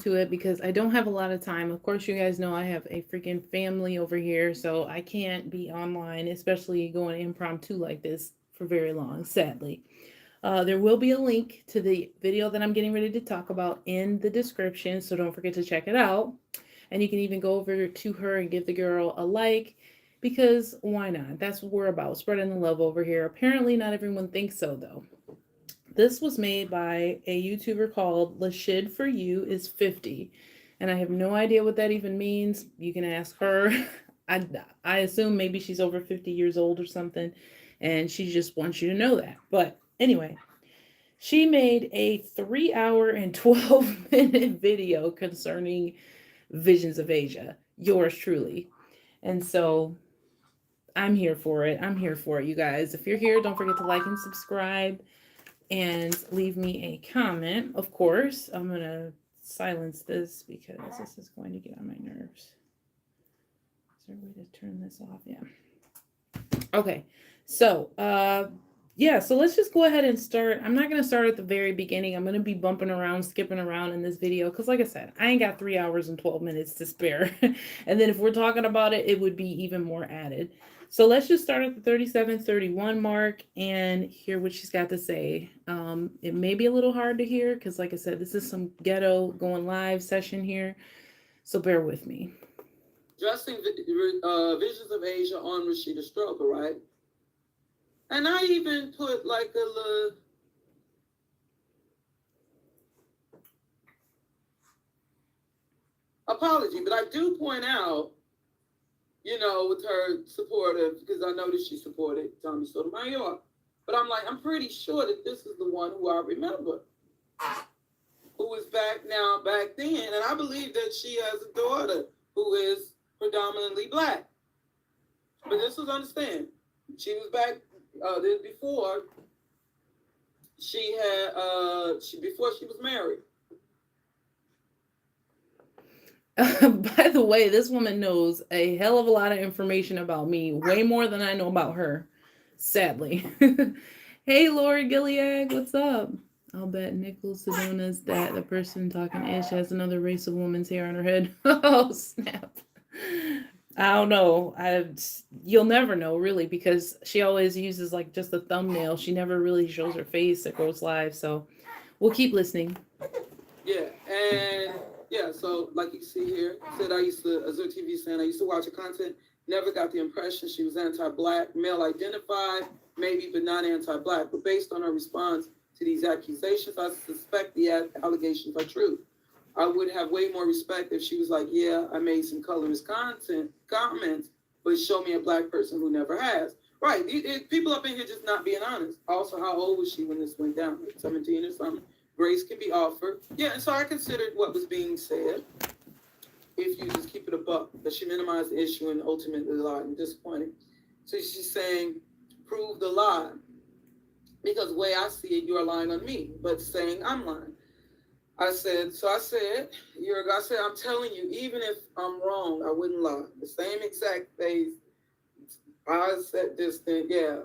to it because I don't have a lot of time. Of course, you guys know I have a freaking family over here, so I can't be online, especially going impromptu like this for very long, sadly. There will be a link to the video that I'm getting ready to talk about in the description, so don't forget to check it out. And you can even go over to her and give the girl a like because why not? That's what we're about, spreading the love over here. Apparently, not everyone thinks so, though. This was made by a YouTuber called Lashid4u is 50. And I have no idea what that even means. You can ask her. I, I assume maybe she's over 50 years old or something. And she just wants you to know that. But anyway, she made a 3 hour and 12-minute video concerning Visions of Asia. Yours truly. And so I'm here for it. I'm here for it, you guys. If you're here, don't forget to like and subscribe and leave me a comment. Of course, I'm going to silence this because this is going to get on my nerves. Is there a way to turn this off? Yeah. Okay. So, yeah, so let's just go ahead and start. I'm not going to start at the very beginning. I'm going to be bumping around, skipping around in this video because, like I said, I ain't got 3 hours and 12 minutes to spare. And then if we're talking about it, it would be even more added. So let's just start at the 37:31 mark and hear what she's got to say. It may be a little hard to hear because, like I said, this is some ghetto going live session here. So bear with me. Dressing Visions of Asia on Rashida Stroker, right? And I even put like a little apology, but I do point out, with her supportive, because I noticed she supported Tommy Sotomayor. But I'm like, I'm pretty sure that this is the one who I remember, who was back then. And I believe that she has a daughter who is predominantly Black. But this was understand. She was back before she had before she was married. By the way, this woman knows a hell of a lot of information about me, way more than I know about her, sadly. Hey, Lord Gilead, what's up? I'll bet Nichols Sedona's that the person talking ish has another race of woman's hair on her head. Oh, snap. I don't know. You'll never know really because she always uses like just a thumbnail. She never really shows her face that goes live. So we'll keep listening. Yeah, and yeah, so like you see here, said Azure TV saying I used to watch her content, never got the impression she was anti-Black, male identified, maybe, but not anti-Black. But based on her response to these accusations, I suspect the allegations are true. I would have way more respect if she was like, yeah, I made some colorist comments, but show me a Black person who never has. Right, people up in here just not being honest. Also, how old was she when this went down? 17 or something? Grace can be offered. Yeah, and so I considered what was being said. If you just keep it a buck, that she minimized the issue and ultimately lied and disappointed. So she's saying, prove the lie. Because the way I see it, you are lying on me, but saying I'm lying. I said, I'm telling you, even if I'm wrong, I wouldn't lie. The same exact phase. I said this thing, yeah.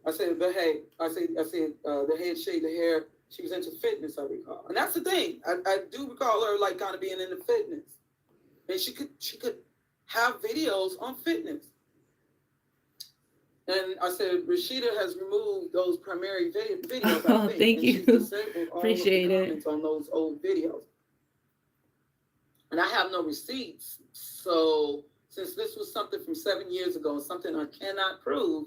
I said, but hey, the head shade, the hair. She was into fitness, I recall. And that's the thing. I do recall her like kind of being into fitness. And she could have videos on fitness. And I said, Rashida has removed those primary videos, Oh, thank you. She's disabled all Appreciate of the it. comments on those old videos. And I have no receipts. So since this was something from 7 years ago, something I cannot prove,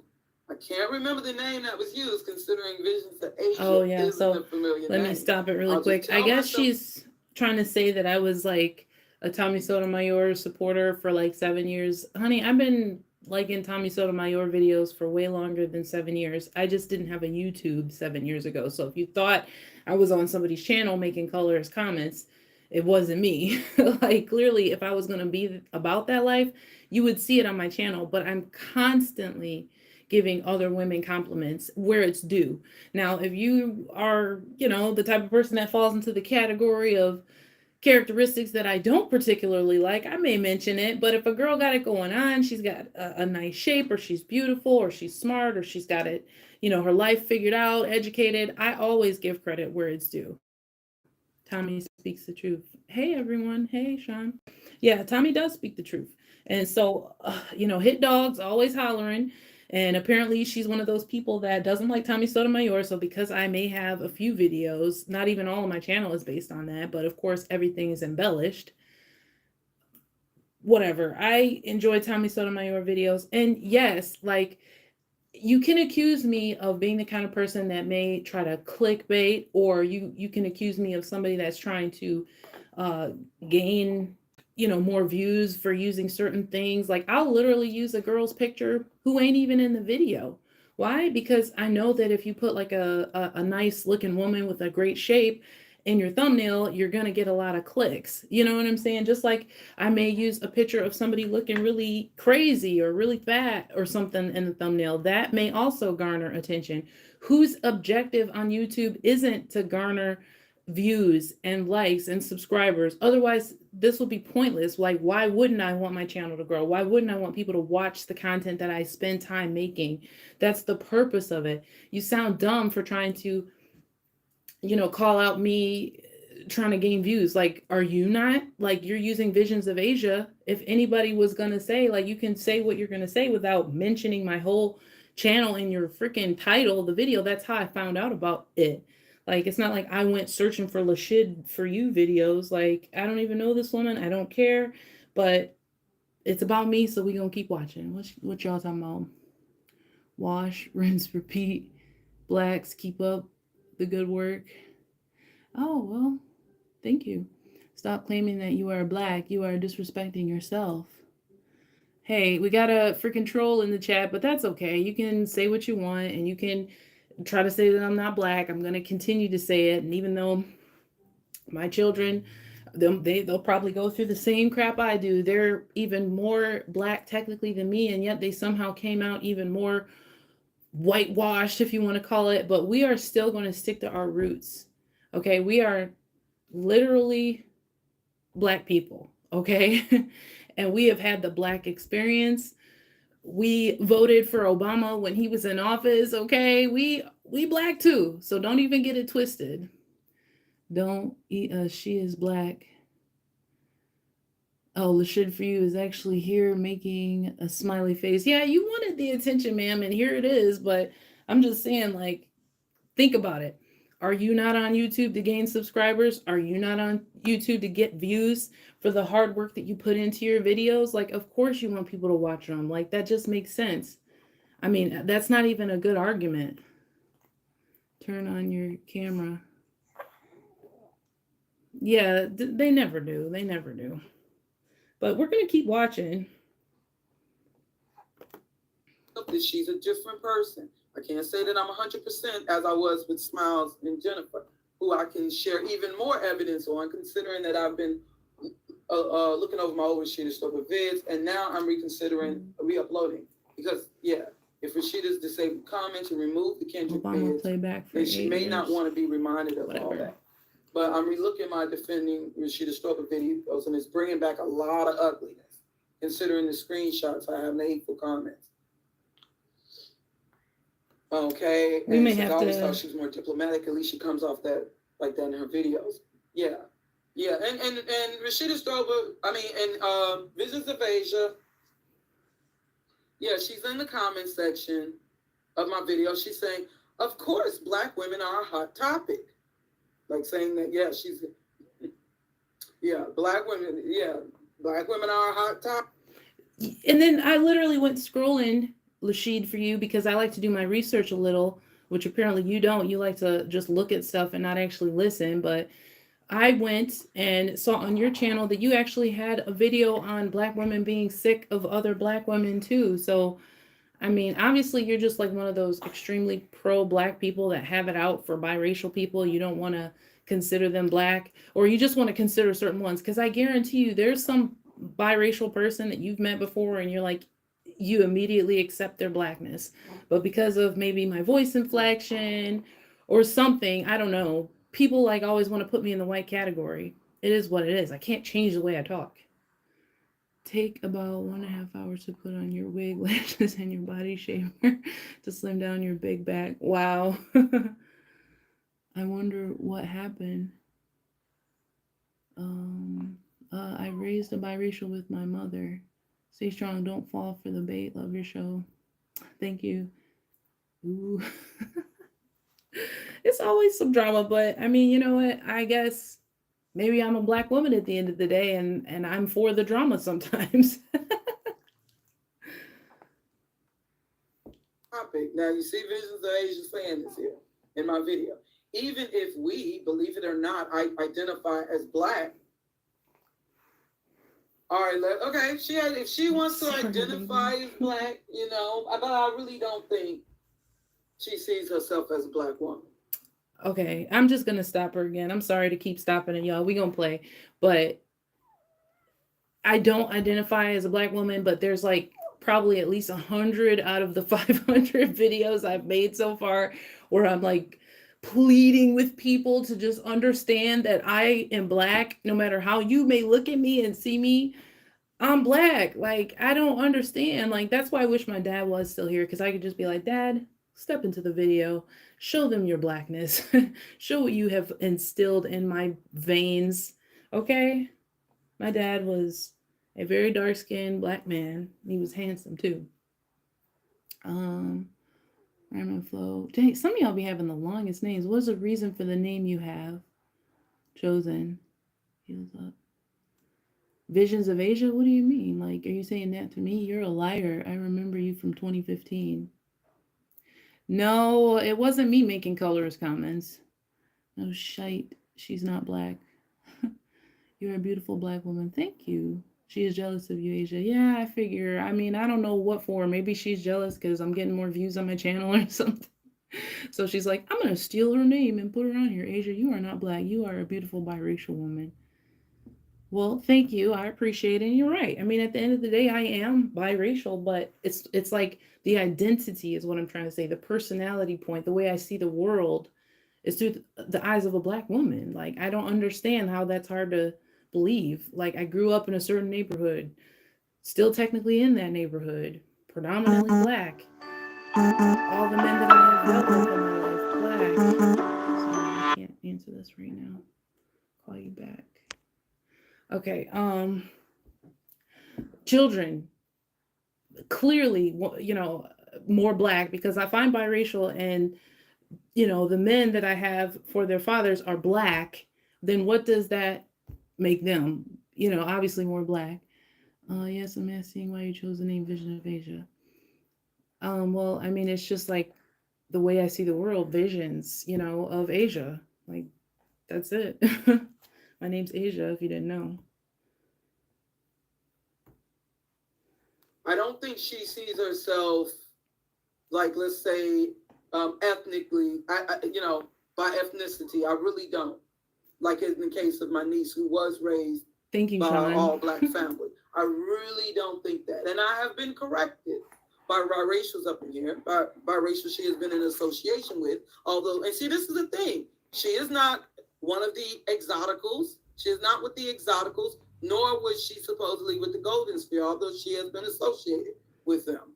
I can't remember the name that was used, considering Visions of Asia. Oh, yeah. Isn't So a familiar let name. me stop it really quick. I guess she's trying to say that I was like a Tommy Sotomayor supporter for like 7 years. Honey, I've been liking Tommy Sotomayor videos for way longer than 7 years. I just didn't have a YouTube 7 years ago. So if you thought I was on somebody's channel making colorist comments, it wasn't me. Like, clearly, if I was going to be about that life, you would see it on my channel. But I'm constantly giving other women compliments where it's due. Now, if you are, the type of person that falls into the category of characteristics that I don't particularly like, I may mention it. But if a girl got it going on, she's got a nice shape, or she's beautiful, or she's smart, or she's got it, her life figured out, educated, I always give credit where it's due. Tommy speaks the truth. Hey, everyone. Hey, Sean. Yeah, Tommy does speak the truth. And so, hit dogs always hollering. And apparently, she's one of those people that doesn't like Tommy Sotomayor. So, because I may have a few videos, not even all of my channel is based on that, but of course, everything is embellished. Whatever. I enjoy Tommy Sotomayor videos. And yes, like, you can accuse me of being the kind of person that may try to clickbait, or you can accuse me of somebody that's trying to uh gain more views for using certain things. Like, I'll literally use a girl's picture who ain't even in the video. Why? Because I know that if you put like a nice looking woman with a great shape in your thumbnail, you're gonna get a lot of clicks. You know what I'm saying? Just like I may use a picture of somebody looking really crazy or really fat or something in the thumbnail. That may also garner attention. Whose objective on YouTube isn't to garner views and likes and subscribers? Otherwise, this will be pointless. Like, why wouldn't I want my channel to grow? Why wouldn't I want people to watch the content that I spend time making? That's the purpose of it. You sound dumb for trying to call out me trying to gain views. Like, are you not? Like, you're using Visions of Asia. If anybody was going to say, like, you can say what you're going to say without mentioning my whole channel in your freaking title of the video. That's how I found out about it. Like, it's not like I went searching for Lashid4u videos. Like, I don't even know this woman. I don't care. But it's about me, so we going to keep watching. What y'all talking about? Wash, rinse, repeat. Blacks, keep up the good work. Oh, well, thank you. Stop claiming that you are black. You are disrespecting yourself. Hey, we got a freaking troll in the chat, but that's okay. You can say what you want, and you can try to say that I'm not black. I'm going to continue to say it. And even though my children, they'll probably go through the same crap I do. They're even more black technically than me, and yet they somehow came out even more whitewashed, if you want to call it. But we are still going to stick to our roots. Okay, we are literally black people, okay? And we have had the black experience. We voted for Obama when he was in office, okay? We black too, so don't even get it twisted. Don't eat she is black. Oh, Lashid4u is actually here making a smiley face. Yeah, you wanted the attention, ma'am, and here it is. But I'm just saying, like, think about it. Are you not on YouTube to gain subscribers? Are you not on YouTube to get views for the hard work that you put into your videos? Like, of course you want people to watch them. Like, that just makes sense. I mean, that's not even a good argument. Turn on your camera. Yeah, they never do. They never do. But we're going to keep watching. She's a different person. I can't say that I'm 100% as I was with Smiles and Jennifer, who I can share even more evidence on, considering that I've been looking over my old Rashida Stover vids, and now I'm reconsidering re-uploading. Because, yeah, if Rashida's disabled comments and remove the Kendrick vids, then she may not want to be reminded of all that. But I'm relooking my defending Rashida Stover videos, and it's bringing back a lot of ugliness, considering the screenshots I have and the hateful comments. Okay, we may have I always to. thought she was more diplomatic. At least she comes off that like that in her videos. Yeah, yeah, and Rashida Stover, I mean, and Visions of Asia. Yeah, she's in the comment section of my video. She's saying, "Of course, black women are a hot topic." Like saying that, yeah, she's, yeah, black women are a hot topic. And then I literally went scrolling Lashid4u because I like to do my research a little, which apparently you don't. You like to just look at stuff and not actually listen. But I went and saw on your channel that you actually had a video on black women being sick of other black women too. So, I mean, obviously you're just like one of those extremely pro-black people that have it out for biracial people. You don't want to consider them black, or you just want to consider certain ones. Because I guarantee you there's some biracial person that you've met before and you're like, you immediately accept their blackness. But because of maybe my voice inflection or something, I don't know, people like always want to put me in the white category. It is what it is. I can't change the way I talk. Take about 1.5 hours to put on your wig, lashes, and your body shaper to slim down your big back. Wow. I wonder what happened. I raised a biracial with my mother. Stay strong. Don't fall for the bait. Love your show. Thank you. Ooh. It's always some drama, but I mean, you know what? I guess maybe I'm a black woman at the end of the day, and I'm for the drama sometimes. Topic. Now you see Visions of Asia's saying this here in my video. Even if we, believe it or not, I identify as black. All right, okay. If she wants to identify as black, but I really don't think she sees herself as a black woman. Okay, I'm just gonna stop her again. I'm sorry to keep stopping it, y'all. We gonna play, but I don't identify as a black woman. But there's like probably at least 100 out of the 500 videos I've made so far where I'm like pleading with people to just understand that I am black, no matter how you may look at me and see me. I'm black. Like, I don't understand. Like, that's why I wish my dad was still here, because I could just be like, Dad, step into the video, show them your blackness, show what you have instilled in my veins. Okay? My dad was a very dark-skinned black man. He was handsome too. Raymond Flo. Dang, some of y'all be having the longest names. What's the reason for the name you have chosen? Heels up. Visions of Asia? What do you mean? Like, are you saying that to me? You're a liar. I remember you from 2015. No, it wasn't me making colorist comments. No shite. She's not black. You're a beautiful black woman. Thank you. She is jealous of you, Asia. Yeah, I figure. I mean, I don't know what for. Maybe she's jealous because I'm getting more views on my channel or something. So she's like, I'm going to steal her name and put her on here. Asia, you are not black. You are a beautiful biracial woman. Well, thank you. I appreciate it. And you're right. I mean, at the end of the day, I am biracial, but it's like the identity is what I'm trying to say. The personality point, the way I see the world is through the eyes of a black woman. Like, I don't understand how that's hard to believe. Like, I grew up in a certain neighborhood, still technically in that neighborhood, predominantly black. All the men that I have dealt with in my life, black. Sorry, I can't answer this right now. Call you back. Okay, children, clearly, more black, because I find biracial and, the men that I have for their fathers are black, then what does that make them? Obviously more black. Yes, I'm asking why you chose the name Vision of Asia. Well, I mean, it's just like the way I see the world, visions, of Asia. Like, that's it. My name's Asia, if you didn't know. I don't think she sees herself, like, let's say, ethnically, by ethnicity. I really don't. Like in the case of my niece, who was raised by an all-black family. I really don't think that. And I have been corrected by biracials up in here, by biracials she has been in association with. Although, and see, this is the thing. She is not one of the exoticals. She is not with the exoticals, nor was she supposedly with the Golden Sphere, although she has been associated with them.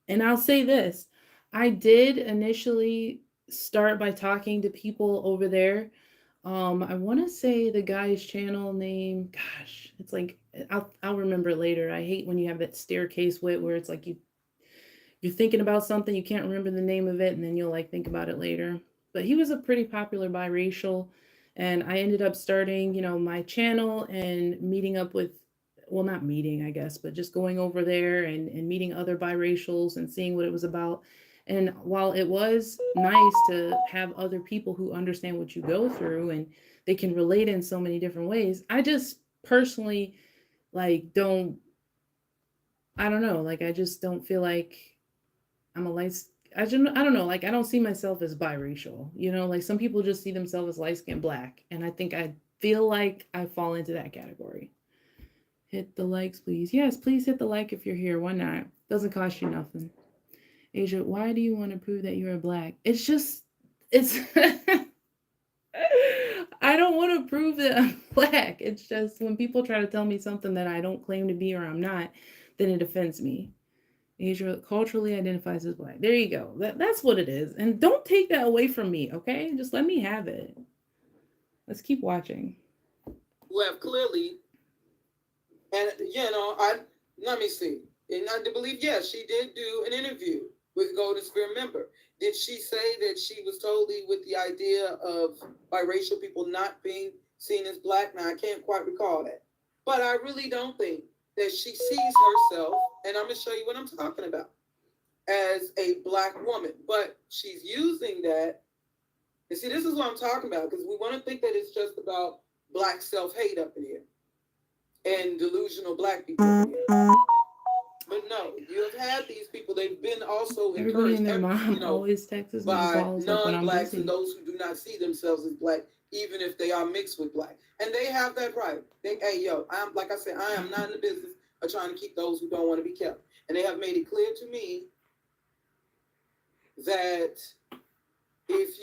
And I'll say this. I did initially start by talking to people over there. I want to say the guy's channel name, gosh, it's like, I'll remember later. I hate when you have that staircase wit where it's like you're thinking about something, you can't remember the name of it, and then you'll like think about it later. But he was a pretty popular biracial, and I ended up starting, my channel and meeting up with, well, not meeting, I guess, but just going over there and meeting other biracials and seeing what it was about. And while it was nice to have other people who understand what you go through and they can relate in so many different ways, I just personally like I don't know, like I just don't feel like I'm I don't know, like I don't see myself as biracial, like some people just see themselves as light skinned black, and I think I feel like I fall into that category. Hit the likes, please. Yes, please hit the like if you're here. Why not? Doesn't cost you nothing. Asia, why do you want to prove that you're black? It's I don't want to prove that I'm black. It's just when people try to tell me something that I don't claim to be or I'm not, then it offends me. Asia culturally identifies as black. There you go. That's what it is. And don't take that away from me, okay? Just let me have it. Let's keep watching. who have clearly, and I let me see. And I believe, yes, she did do an interview with Golden Spear member. Did she say that she was totally with the idea of biracial people not being seen as black? Now I can't quite recall that, but I really don't think that she sees herself, and I'm gonna show you what I'm talking about, as a black woman. But she's using that. And see, this is what I'm talking about, because we want to think that it's just about black self-hate up in here and delusional black people up in here. But no, you have had these people. They've been also Everybody encouraged, and their mom always texts me and by calls like when I'm non-blacks busy. and those who do not see themselves as black, even if they are mixed with black, and they have that right. Hey, yo, I'm like I said, I am not in the business of trying to keep those who don't want to be kept, and they have made it clear to me that if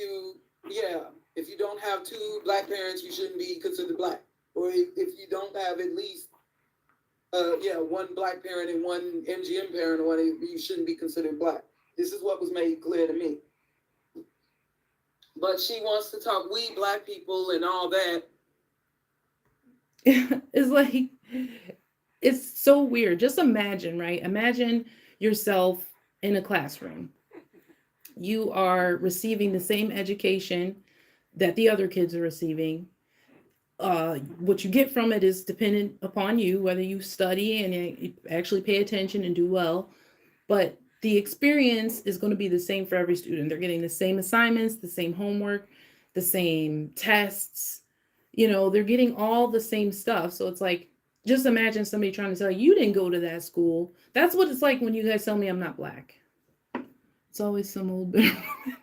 you don't have two black parents, you shouldn't be considered black, or if you don't have at least one black parent and one MGM parent, or you shouldn't be considered black. This is what was made clear to me. But she wants to talk we black people and all that. It's like, it's so weird. Just imagine, right? Imagine yourself in a classroom. You are receiving the same education that the other kids are receiving. What you get from it is dependent upon you, whether you study and you actually pay attention and do well. But the experience is going to be the same for every student. They're getting the same assignments, the same homework, the same tests. They're getting all the same stuff. So it's like, just imagine somebody trying to tell you didn't go to that school. That's what it's like when you guys tell me I'm not black. It's always some old bitter woman.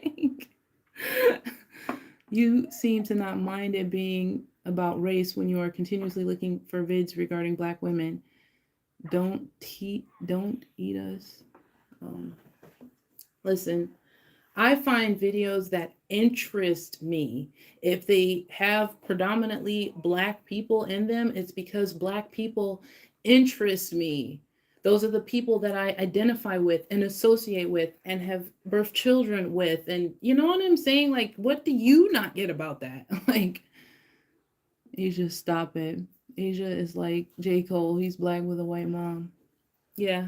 Dang. You seem to not mind it being about race when you are continuously looking for vids regarding black women. Don't eat us. Listen, I find videos that interest me. If they have predominantly black people in them, it's because black people interest me. Those are the people that I identify with and associate with and have birthed children with. And you know what I'm saying? Like, what do you not get about that? Like, Asia, stop it. Asia is like J. Cole. He's black with a white mom. Yeah.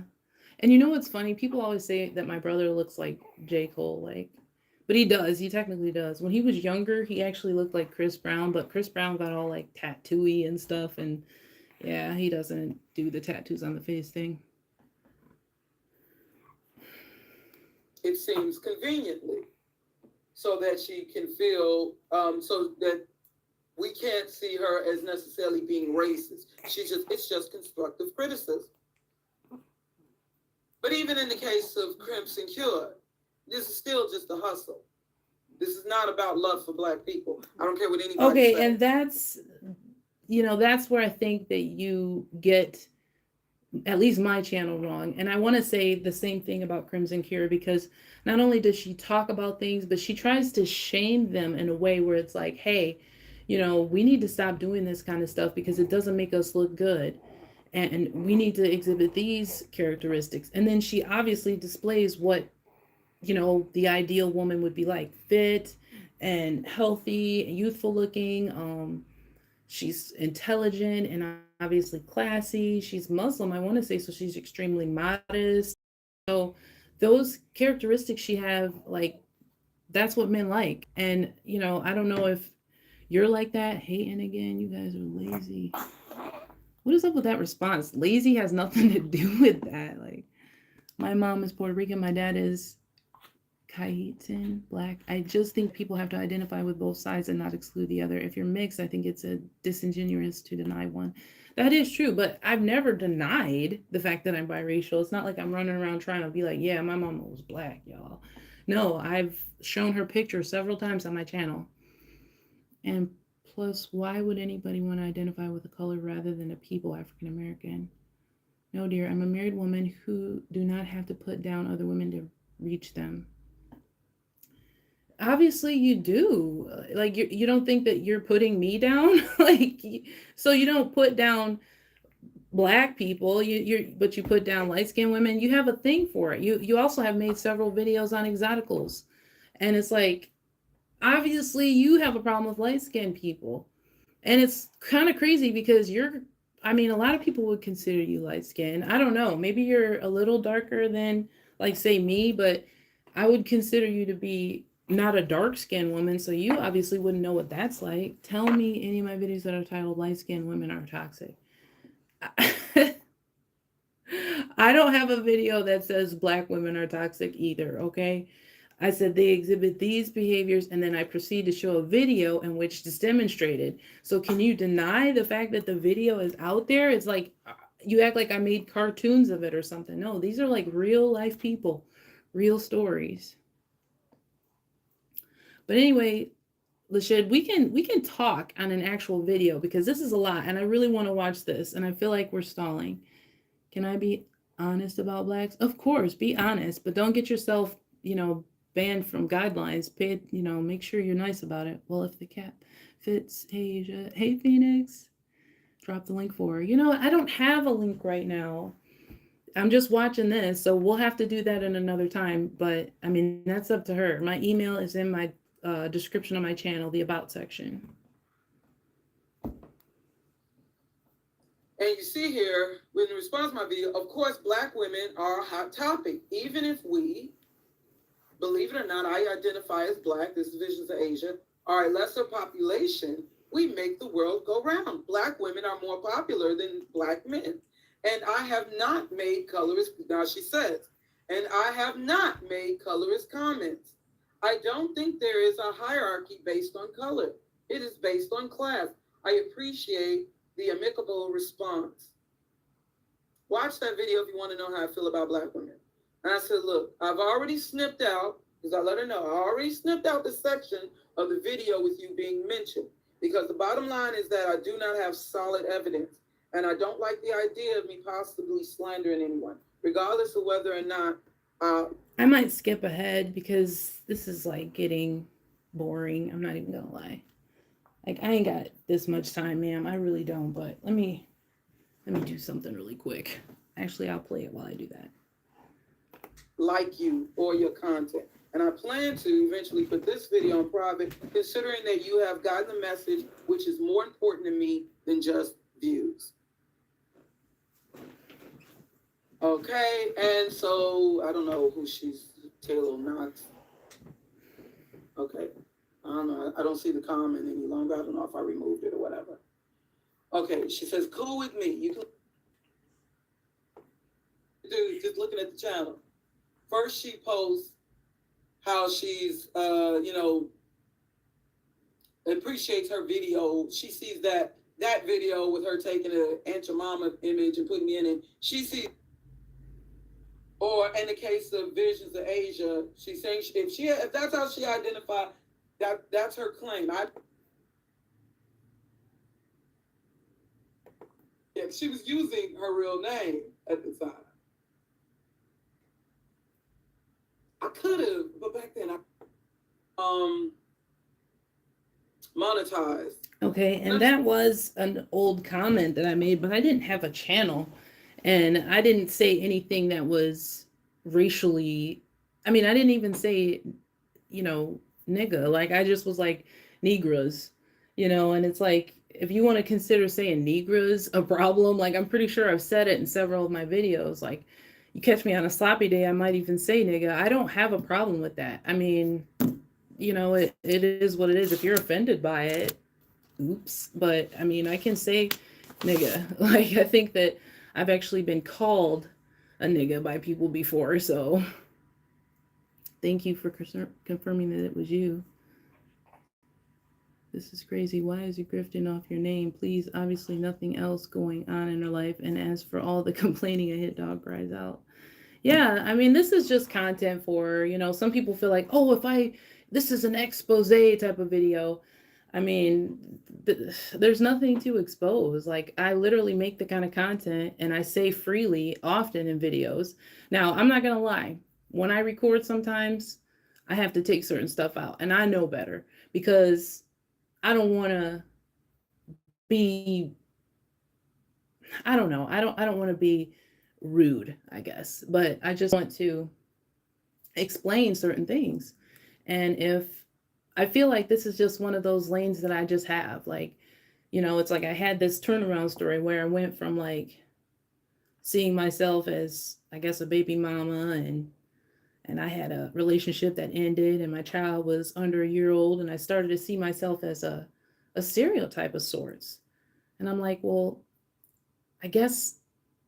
And you know what's funny? People always say that my brother looks like J. Cole, like, but he does. He technically does. When he was younger, he actually looked like Chris Brown, but Chris Brown got all like tattooy and stuff, and yeah, he doesn't do the tattoos on the face thing. It seems conveniently, so that she can feel, so that we can't see her as necessarily being racist. It's just constructive criticism. But even in the case of Crimson Cure, this is still just a hustle. This is not about love for black people. I don't care what anybody says. Okay, and that's where I think that you get at least my channel wrong. And I want to say the same thing about Crimson Cure, because not only does she talk about things, but she tries to shame them in a way where it's like, hey, we need to stop doing this kind of stuff because it doesn't make us look good. And we need to exhibit these characteristics. And then she obviously displays what, the ideal woman would be like: fit and healthy and youthful looking. She's intelligent and obviously classy. She's Muslim, I want to say, so she's extremely modest. So those characteristics she have, like, that's what men like. And I don't know if you're like that. Hating again, you guys are lazy. What is up with that response? Lazy has nothing to do with that. Like, my mom is Puerto Rican, my dad is Cajun, black. I just think people have to identify with both sides and not exclude the other. If you're mixed, I think it's a disingenuous to deny one. That is true, but I've never denied the fact that I'm biracial. It's not like I'm running around trying to be like, yeah, my mama was black, y'all. No, I've shown her pictures several times on my channel. And plus, why would anybody want to identify with a color rather than a people, African American? No, dear, I'm a married woman who do not have to put down other women to reach them. Obviously you do. Like, you don't think that you're putting me down? Like, so you don't put down black people, but you put down light-skinned women. You have a thing for it. You also have made several videos on exoticals, and it's like, obviously you have a problem with light skinned people. And it's kind of crazy because I mean, a lot of people would consider you light skinned. I don't know. Maybe you're a little darker than, like, say, me, but I would consider you to be not a dark skinned woman. So you obviously wouldn't know what that's like. Tell me any of my videos that are titled Light Skinned Women Are Toxic. I don't have a video that says black women are toxic either, okay? I said they exhibit these behaviors, and then I proceed to show a video in which it's demonstrated. So, can you deny the fact that the video is out there? It's like you act like I made cartoons of it or something. No, these are like real life people, real stories. But anyway, Lashid, we can talk on an actual video because this is a lot, and I really want to watch this, and I feel like we're stalling. Can I be honest about blacks? Of course, be honest, but don't get yourself, banned from guidelines. Make sure you're nice about it. Well, if the cap fits, hey Asia, hey Phoenix, drop the link for her. I don't have a link right now. I'm just watching this, so we'll have to do that in another time. But I mean, that's up to her. My email is in my description of my channel, the about section. And you see here, in response to my video, of course, black women are a hot topic. Even if we, believe it or not, I identify as black, this is Visions of Asia, are a lesser population, we make the world go round. Black women are more popular than black men. And I have not made colorist, now she says, and I have not made colorist comments. I don't think there is a hierarchy based on color. It is based on class. I appreciate the amicable response. Watch that video if you want to know how I feel about black women. And I said, look, I've already snipped out, because I let her know, I already snipped out the section of the video with you being mentioned. Because the bottom line is that I do not have solid evidence. And I don't like the idea of me possibly slandering anyone, regardless of whether or not. I might skip ahead because this is like getting boring. I'm not even going to lie. Like, I ain't got this much time, ma'am. I really don't. But let me do something really quick. Actually, I'll play it while I do that. Like you or your content. And I plan to eventually put this video on private, considering that you have gotten the message, which is more important to me than just views. Okay, and so I don't know who she's, Taylor Knox. Okay, I don't know. I don't see the comment any longer. I don't know if I removed it or whatever. Okay, she says, cool with me. You can do just looking at the channel. First, she posts how she's, appreciates her video. She sees that video with her taking an Aunt Your Mama image and putting it in it. She sees, or in the case of Visions of Asia, she's saying if that's how she identified, that's her claim. She was using her real name at the time. I could have, but back then I monetized. Okay, and that was an old comment that I made, but I didn't have a channel, and I didn't say anything that was racially. I mean, I didn't even say, nigga. Like, I just was like negras, and it's like, if you want to consider saying negras a problem, like, I'm pretty sure I've said it in several of my videos. Like, you catch me on a sloppy day, I might even say nigga. I don't have a problem with that. I mean, it is what it is. If you're offended by it, oops. But I mean, I can say nigga. Like, I think that I've actually been called a nigga by people before. So thank you for confirming that it was you. This is crazy. Why is you grifting off your name? Please, obviously nothing else going on in her life. And as for all the complaining, a hit dog cries out. Yeah, I mean, this is just content for, some people feel like, oh, this is an expose type of video. I mean, there's nothing to expose. Like, I literally make the kind of content and I say freely often in videos. Now, I'm not going to lie. When I record sometimes, I have to take certain stuff out, and I know better because I don't want to be, I don't know. I don't want to be rude, I guess, but I just want to explain certain things. And if I feel like this is just one of those lanes that I just have. Like, it's like I had this turnaround story where I went from like seeing myself as, I guess, a baby mama, and I had a relationship that ended and my child was under a year old, and I started to see myself as a stereotype of sorts. And I'm like, well, I guess,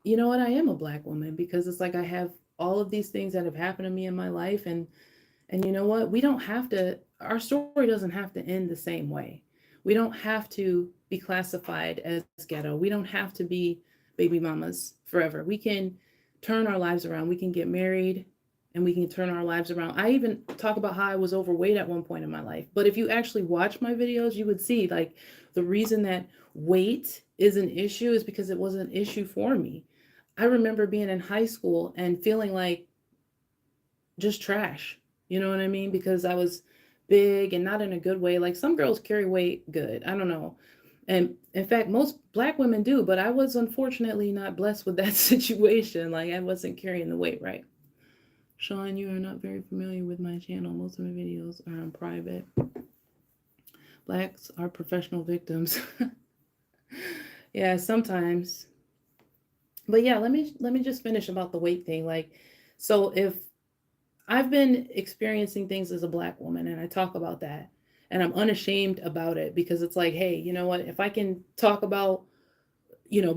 you know what, I am a black woman, because it's like I have all of these things that have happened to me in my life. And you know what? We don't have to, our story doesn't have to end the same way. We don't have to be classified as ghetto. We don't have to be baby mamas forever. We can turn our lives around. We can get married and we can turn our lives around. I even talk about how I was overweight at one point in my life. But if you actually watch my videos, you would see like the reason that weight is an issue is because it was an issue for me. I remember being in high school and feeling like just trash. You know what I mean? Because I was big and not in a good way. Like some girls carry weight good. I don't know. And in fact, most black women do, but I was unfortunately not blessed with that situation. Like I wasn't carrying the weight right. Sean, you are not very familiar with my channel. Most of my videos are on private. Blacks are professional victims. Yeah, sometimes. But yeah, let me just finish about the weight thing. Like, so if I've been experiencing things as a black woman, and I talk about that, and I'm unashamed about it, because it's like, hey, you know what? If I can talk about,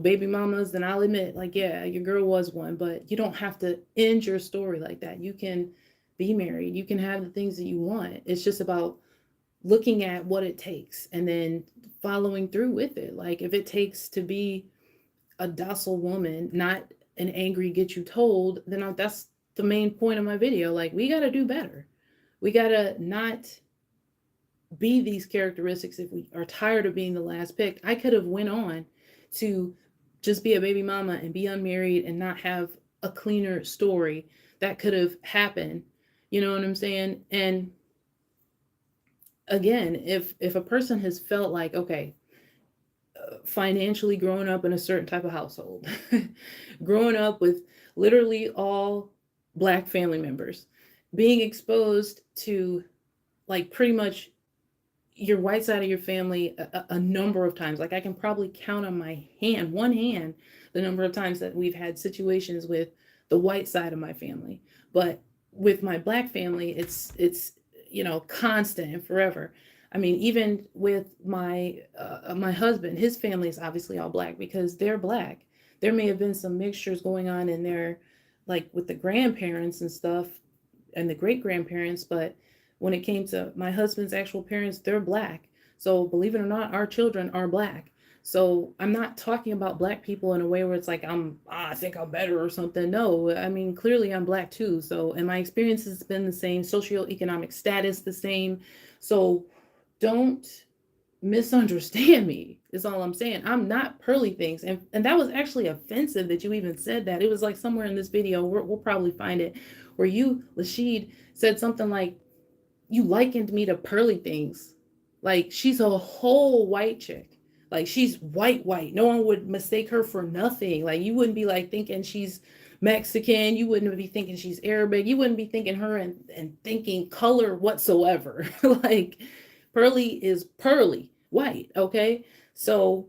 baby mamas, then I'll admit, like, yeah, your girl was one, but you don't have to end your story like that. You can be married, you can have the things that you want. It's just about looking at what it takes and then following through with it. Like, if it takes to be a docile woman, not an angry get you told, then that's the main point of my video. Like, we got to do better. We got to not be these characteristics if we are tired of being the last picked. I could have went on to just be a baby mama and be unmarried and not have a cleaner story. That could have happened. You know what I'm saying? And again, if a person has felt like, okay, financially growing up in a certain type of household, growing up with literally all black family members, being exposed to like pretty much your white side of your family a number of times. Like I can probably count on my hand, one hand, the number of times that we've had situations with the white side of my family. But with my black family, it's constant and forever. I mean, even with my husband, his family is obviously all black because they're black. There may have been some mixtures going on in there, like with the grandparents and stuff, and the great grandparents, but when it came to my husband's actual parents, they're black. So believe it or not, our children are black. So I'm not talking about black people in a way where it's like I think I'm better or something. No, I mean clearly I'm black too. So and my experience has been the same, socioeconomic status the same. So don't misunderstand me is all I'm saying. I'm not pearly things. And that was actually offensive that you even said that. It was like somewhere in this video, we'll probably find it, where you, Lashid, said something like, you likened me to pearly things. Like she's a whole white chick. Like she's white. No one would mistake her for nothing. Like you wouldn't be like thinking she's Mexican. You wouldn't be thinking she's Arabic. You wouldn't be thinking her and thinking color whatsoever. Like pearly is pearly white. Okay. So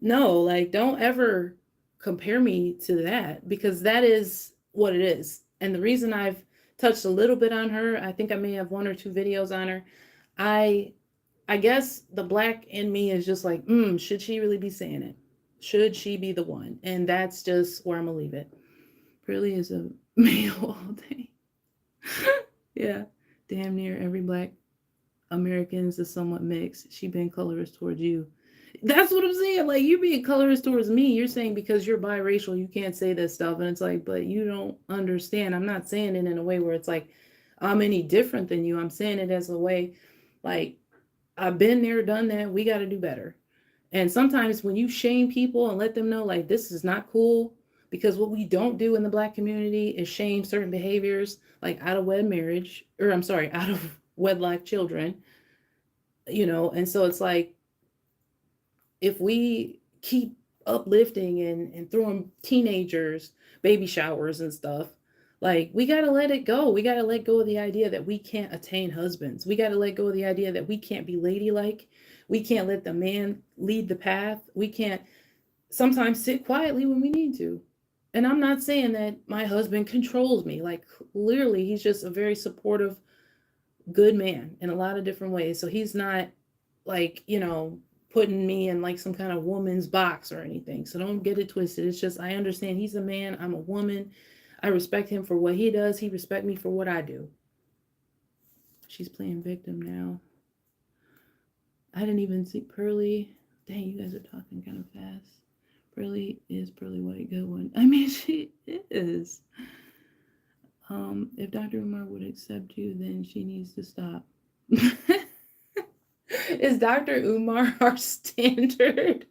no, like don't ever compare me to that, because that is what it is. And the reason I've touched a little bit on her, I think I may have one or two videos on her. I I guess the black in me is just like, should she really be saying it? Should she be the one? And that's just where I'm gonna leave it. Really is a male all day. Yeah. Damn near every black Americans is somewhat mixed. She been colorist towards you. That's what I'm saying. Like you're being colorist towards me. You're saying because you're biracial, you can't say this stuff. And it's like, but you don't understand. I'm not saying it in a way where it's like I'm any different than you. I'm saying it as a way like I've been there, done that. We got to do better. And sometimes when you shame people and let them know like this is not cool, because what we don't do in the black community is shame certain behaviors like out of wed marriage, or I'm sorry, out of wedlock children, and so it's like if we keep uplifting and throwing teenagers baby showers and stuff, Like, we got to let it go. We got to let go of the idea that we can't attain husbands. We got to let go of the idea that we can't be ladylike. We can't let the man lead the path. We can't sometimes sit quietly when we need to. And I'm not saying that my husband controls me. Like, clearly, he's just a very supportive, good man in a lot of different ways. So he's not like, putting me in like some kind of woman's box or anything. So don't get it twisted. It's just, I understand he's a man. I'm a woman. I respect him for what he does. He respect me for what I do. She's playing victim now. I didn't even see Pearly. Dang, you guys are talking kind of fast. Pearly is Pearly White, good one. I mean, she is. If Dr. Umar would accept you, then she needs to stop. Is Dr. Umar our standard?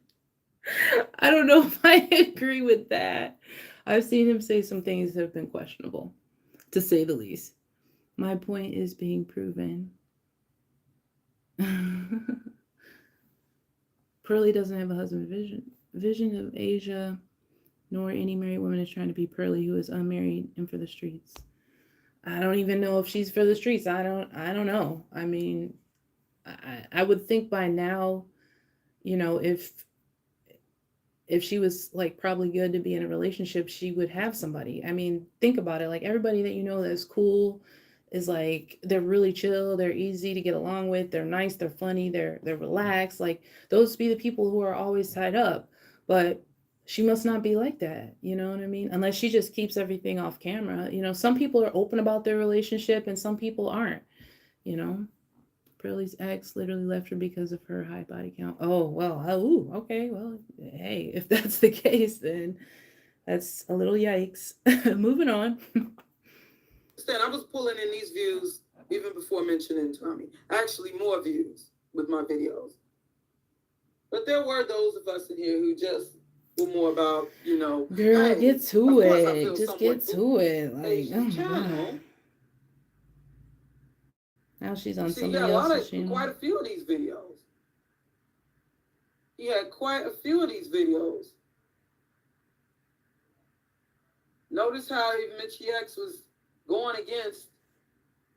I don't know if I agree with that. I've seen him say some things that have been questionable, to say the least. My point is being proven. Pearly doesn't have a husband. Vision of Asia, nor any married woman is trying to be Pearly, who is unmarried and for the streets. I don't even know if she's for the streets. I don't know. I mean, I would think by now, if she was like probably good to be in a relationship, she would have somebody. I mean, think about it. Like, everybody that you know that's cool is like, they're really chill, they're easy to get along with, they're nice, they're funny, they're relaxed. Like, those be the people who are always tied up. But she must not be like that, you know what I mean? Unless she just keeps everything off camera. Some people are open about their relationship and some people aren't, you know. Pearly's ex literally left her because of her high body count. Oh, well, okay, well, hey, if that's the case, then that's a little yikes. Moving on. I was pulling in these views even before mentioning Tommy. Actually, more views with my videos. But there were those of us in here who just were more about, Girl, hey, get to it. Just get to it. Like, oh my God. Now she's on somebody else's channel. Quite a few of these videos. He had quite a few of these videos. Notice how even Mitchie X was going against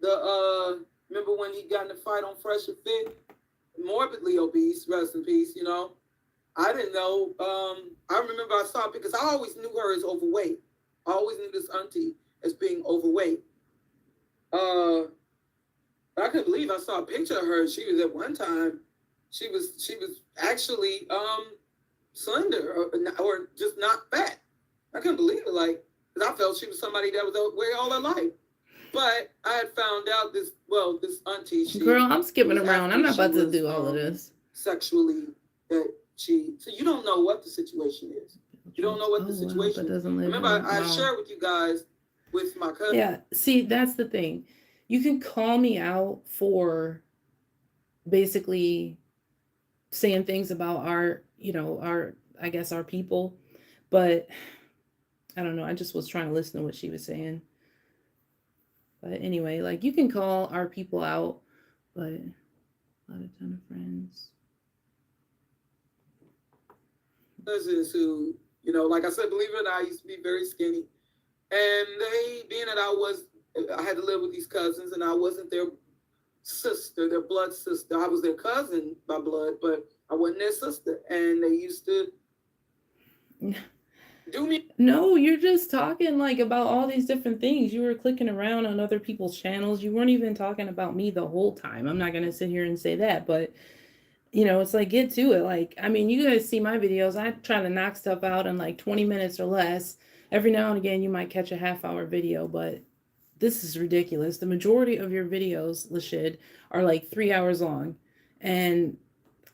the remember when he got in a fight on Fresh and Fit? Morbidly obese, rest in peace, I didn't know. I remember I saw it because I always knew her as overweight. I always knew this auntie as being overweight. I couldn't believe I saw a picture of her. She was at one time, she was actually slender or just not fat. I couldn't believe it. Like, because I felt she was somebody that was overweight all her life. But I had found out this auntie. Girl, I'm skipping around. I'm not about to do all of this. Sexually, so you don't know what the situation is. You don't know what the situation is. Remember, I shared with you guys with my cousin. Yeah, see, that's the thing. You can call me out for basically saying things about our people, but I don't know. I just was trying to listen to what she was saying. But anyway, like, you can call our people out, but a lot of ton of friends. Cousins who, like I said, believe it or not, I used to be very skinny. And being that I had to live with these cousins and I wasn't their sister, their blood sister. I was their cousin by blood, but I wasn't their sister. And they used to do me. No, you're just talking like about all these different things. You were clicking around on other people's channels. You weren't even talking about me the whole time. I'm not going to sit here and say that, but it's like, get to it. Like, I mean, you guys see my videos. I try to knock stuff out in like 20 minutes or less. Every now and again, you might catch a half-hour video, but this is ridiculous. The majority of your videos, Lashid, are like 3 hours long. And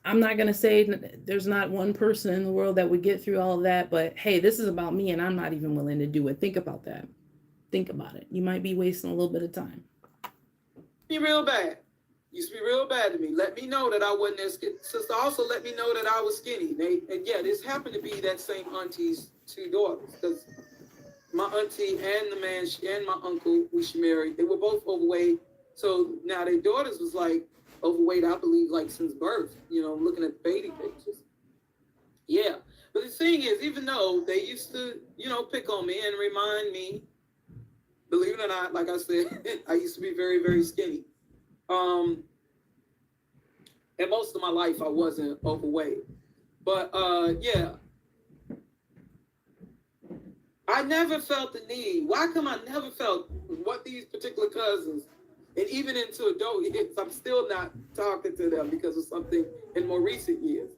I'm not going to say there's not one person in the world that would get through all of that, but hey, this is about me and I'm not even willing to do it. Think about that. Think about it. You might be wasting a little bit of time. Be real bad. Used to be real bad to me. Let me know that I wasn't as skinny. Sister also let me know that I was skinny. This happened to be that same auntie's two daughters. Because my auntie and the man and my uncle, who she married, they were both overweight. So now their daughters was like overweight, I believe, like since birth. Looking at baby pictures. Yeah. But the thing is, even though they used to, pick on me and remind me Believe it or not, like I said, I used to be very, very skinny. Um, and most of my life I wasn't overweight. But yeah, I never felt the need. Why come I never felt what these particular cousins, and even into adult years, I'm still not talking to them because of something in more recent years.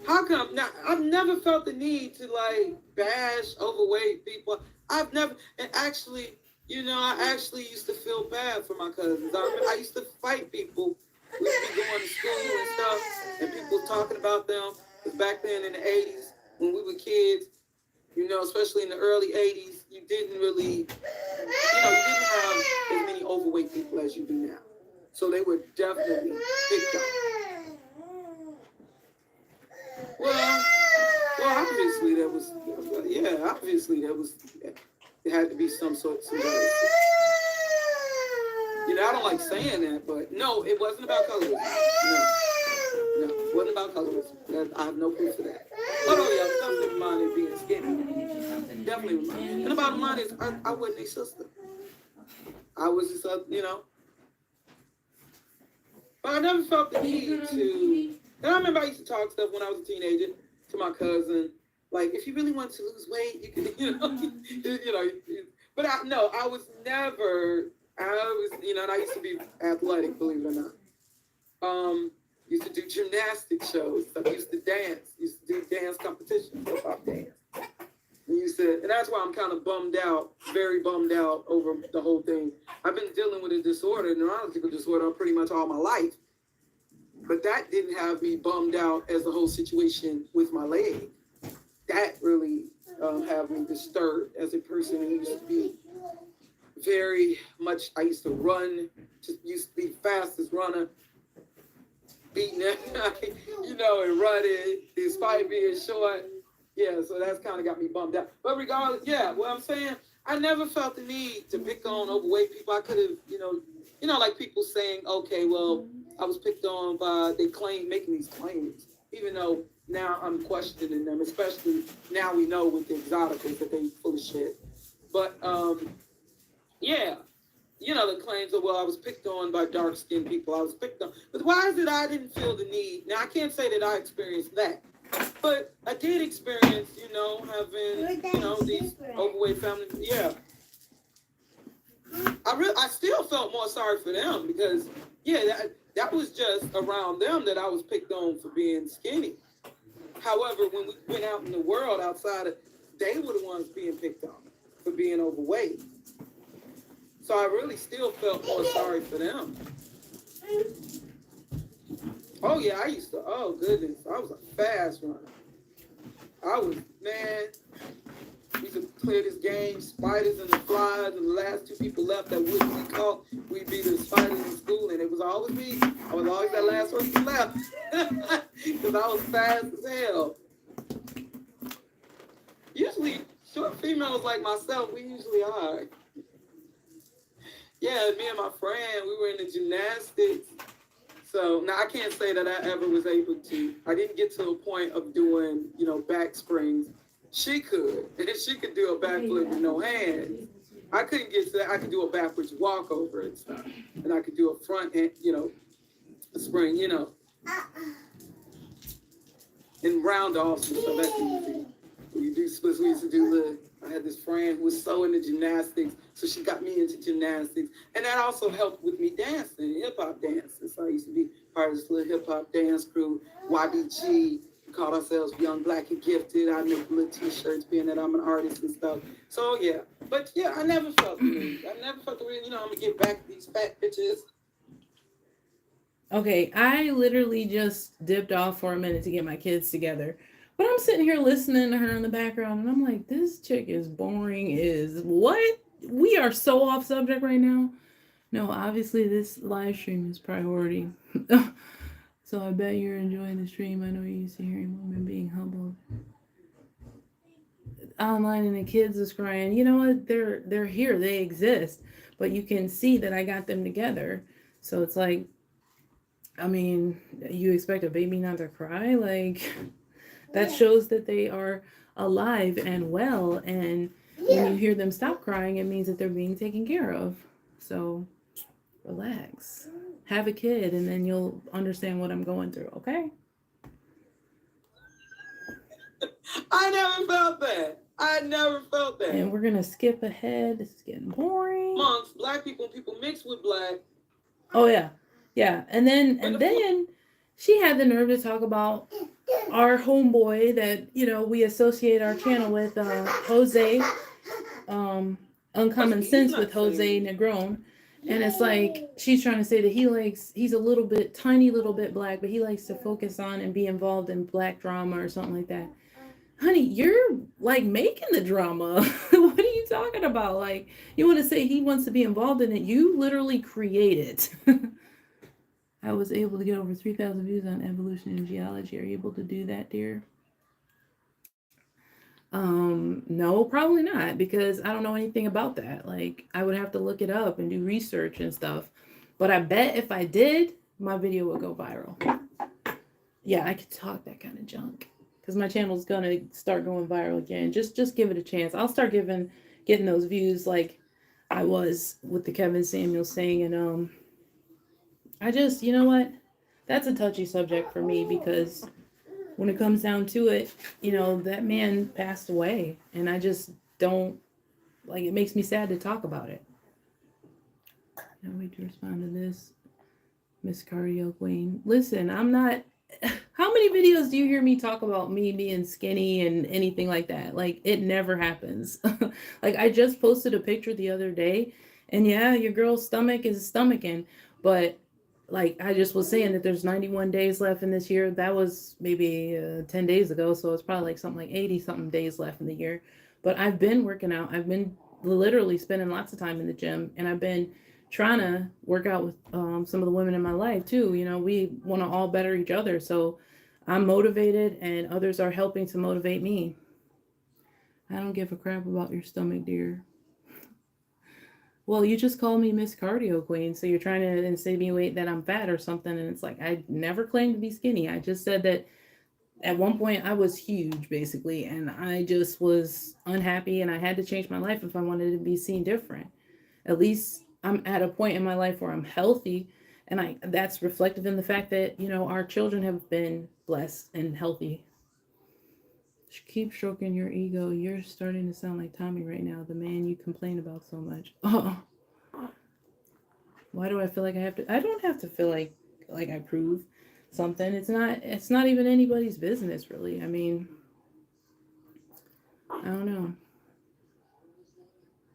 How come not? I've never felt the need to like bash overweight people. I've never, and actually, I actually used to feel bad for my cousins. I used to fight people. We would be going to school and stuff, and people talking about them. Because back then in the 80s, when we were kids, especially in the early 80s, you didn't have as many overweight people as you do now. So they were definitely picked on. Well, obviously there was, there had to be some jealousy. I don't like saying that, but no, it wasn't about colorism. No, it wasn't about colorism. I have no proof of that. But oh yeah, something reminded being skinny. Definitely reminded. And the bottom line is, I wasn't a sister. I was just, but I never felt the need to. And I remember I used to talk stuff when I was a teenager to my cousin. Like, if you really want to lose weight, you can, But I was never. And I used to be athletic, believe it or not. Used to do gymnastic shows. I used to dance. Used to do dance competitions, hip hop dance. And that's why I'm kind of bummed out, very bummed out over the whole thing. I've been dealing with a disorder, a neurological disorder, pretty much all my life. But that didn't have me bummed out as the whole situation with my leg. That really have me disturbed as a person who used to be very much. I used to run, just used to be fastest runner, beating it, and running, despite being short. Yeah, so that's kind of got me bummed out. But regardless, yeah, what I'm saying, I never felt the need to pick on overweight people. I could have, like people saying, okay, well, I was picked on by, making these claims, even though now I'm questioning them, especially now we know with the exoticals that they full of shit. But, yeah, the claims of, well, I was picked on by dark-skinned people. I was picked on. But why is it I didn't feel the need? Now, I can't say that I experienced that. But I did experience, having, these overweight families. Yeah. I still felt more sorry for them because, yeah, that was just around them that I was picked on for being skinny. However, when we went out in the world outside they were the ones being picked on for being overweight. So I really still felt more sorry for them. Oh, yeah, oh, goodness, I was a fast runner. We used to clear this game, spiders and the flies, and the last two people left that wouldn't be caught, we'd be the spiders in school, and it was always me. I was always that last person left, because I was fast as hell. Usually, short females like myself, we usually are. Yeah, me and my friend, we were in the gymnastics. So now I can't say that I ever was able to. I didn't get to a point of doing, back springs. She could. And she could do a backflip with no hands. I couldn't get to that. I could do a backwards walkover and stuff. And I could do a front end, a spring, and round offs and stuff. That's easy. When you do splits, we used to do I had this friend who was so into gymnastics, so she got me into gymnastics. And that also helped with me dancing, hip-hop dancing. So I used to be part of this little hip-hop dance crew, YBG. We called ourselves Young, Black, and Gifted. I make little T-shirts, being that I'm an artist and stuff. So, yeah. But, yeah, I never felt the need. I'm going to get back these fat bitches. Okay, I literally just dipped off for a minute to get my kids together. But I'm sitting here listening to her in the background, and I'm like, this chick is boring as what? We are so off subject right now. No, obviously this live stream is priority. So I bet you're enjoying the stream. I know you're used to hearing women being humbled. Online and the kids is crying. You know what? They're here. They exist. But you can see that I got them together. So it's like, I mean, you expect a baby not to cry? Like... That shows that they are alive and well, and when you hear them stop crying, it means that they're being taken care of. So relax. Have a kid and then you'll understand what I'm going through, okay? I never felt that. I never felt that. And we're gonna skip ahead. This is getting boring. Amongst black people and people mixed with black. Oh yeah. Yeah. And then she had the nerve to talk about our homeboy that, you know, we associate our channel with, Jose, Uncommon Sense with Jose Negron. And it's like she's trying to say that he's a little bit, tiny little bit black, but he likes to focus on and be involved in black drama or something like that. Honey, you're like making the drama. What are you talking about? Like, you want to say he wants to be involved in it? You literally create it. I was able to get over 3,000 views on evolution and geology. Are you able to do that, dear? No, probably not, because I don't know anything about that. Like, I would have to look it up and do research and stuff. But I bet if I did, my video would go viral. Yeah, I could talk that kind of junk. Because my channel's gonna start going viral again. Just give it a chance. I'll start getting those views like I was with the Kevin Samuels thing. And I just, you know what? That's a touchy subject for me, because when it comes down to it, you know, that man passed away. And I just don't, like, it makes me sad to talk about it. Now wait to respond to this. Miss Cardio Queen. Listen, I'm not... How many videos do you hear me talk about me being skinny and anything like that? Like, it never happens. Like, I just posted a picture the other day, and yeah, your girl's stomach is stomaching, but like, I just was saying that there's 91 days left in this year. That was maybe 10 days ago, so it's probably like something like 80 something days left in the year. But I've been working out. I've been literally spending lots of time in the gym, and I've been trying to work out with some of the women in my life too. You know, we want to all better each other. So I'm motivated, and others are helping to motivate me. I don't give a crap about your stomach, dear. Well, you just called me Miss Cardio Queen, so you're trying to insinuate that I'm fat or something. And it's like, I never claimed to be skinny. I just said that at one point I was huge, basically, and I just was unhappy, and I had to change my life if I wanted to be seen different. At least I'm at a point in my life where I'm healthy, and that's reflective in the fact that, you know, our children have been blessed and healthy. Keep stroking your ego. You're starting to sound like Tommy right now, the man you complain about so much. Oh, why do I feel like I have to? I don't have to feel like I prove something. It's not even anybody's business, really. I mean, I don't know.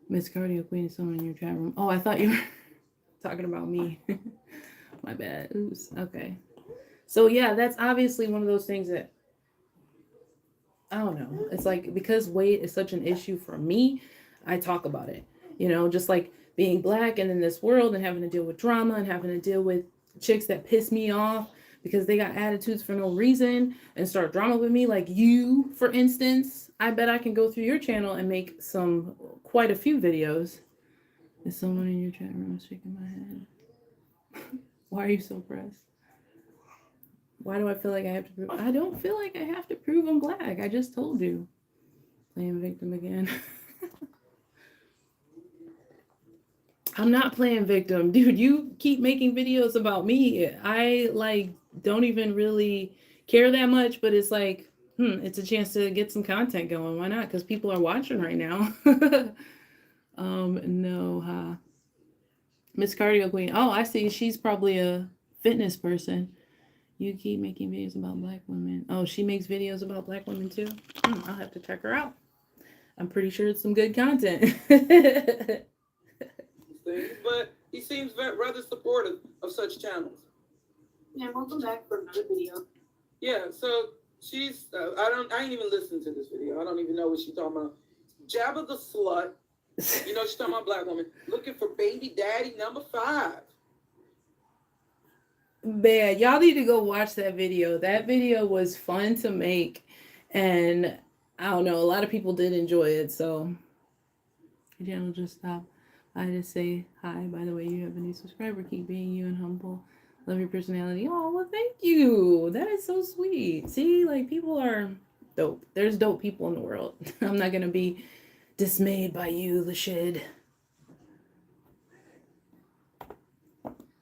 Miss Cardio Queen is someone in your chat room. Oh, I thought you were talking about me. My bad. Oops. Okay. So yeah, that's obviously one of those things that, I don't know. It's like, because weight is such an issue for me, I talk about it. You know, just like being black and in this world and having to deal with drama and having to deal with chicks that piss me off because they got attitudes for no reason and start drama with me. Like you, for instance, I bet I can go through your channel and make quite a few videos. Is someone in your chat room shaking my head? Why are you so pressed? Why do I feel like I have to prove? I don't feel like I have to prove I'm black. I just told you. Playing victim again. I'm not playing victim. Dude, you keep making videos about me. I don't even really care that much, but it's like, it's a chance to get some content going. Why not? Because people are watching right now. No, huh? Miss Cardio Queen. Oh, I see. She's probably a fitness person. You keep making videos about black women. Oh, she makes videos about black women too? I'll have to check her out. I'm pretty sure it's some good content. But he seems rather supportive of such channels. Yeah, welcome back for another video. Yeah, so she's, I ain't even listened to this video. I don't even know what she's talking about. Jabba the Slut. You know, she's talking about black woman looking for baby daddy number 5. Man, y'all need to go watch that video. That video was fun to make, and I don't know, a lot of people did enjoy it. So your channel just stopped. I just say hi. By the way, you have a new subscriber. Keep being you and humble. Love your personality. Oh, well, thank you. That is so sweet. See, like, people are dope. There's dope people in the world. I'm not gonna be dismayed by you, Lashid.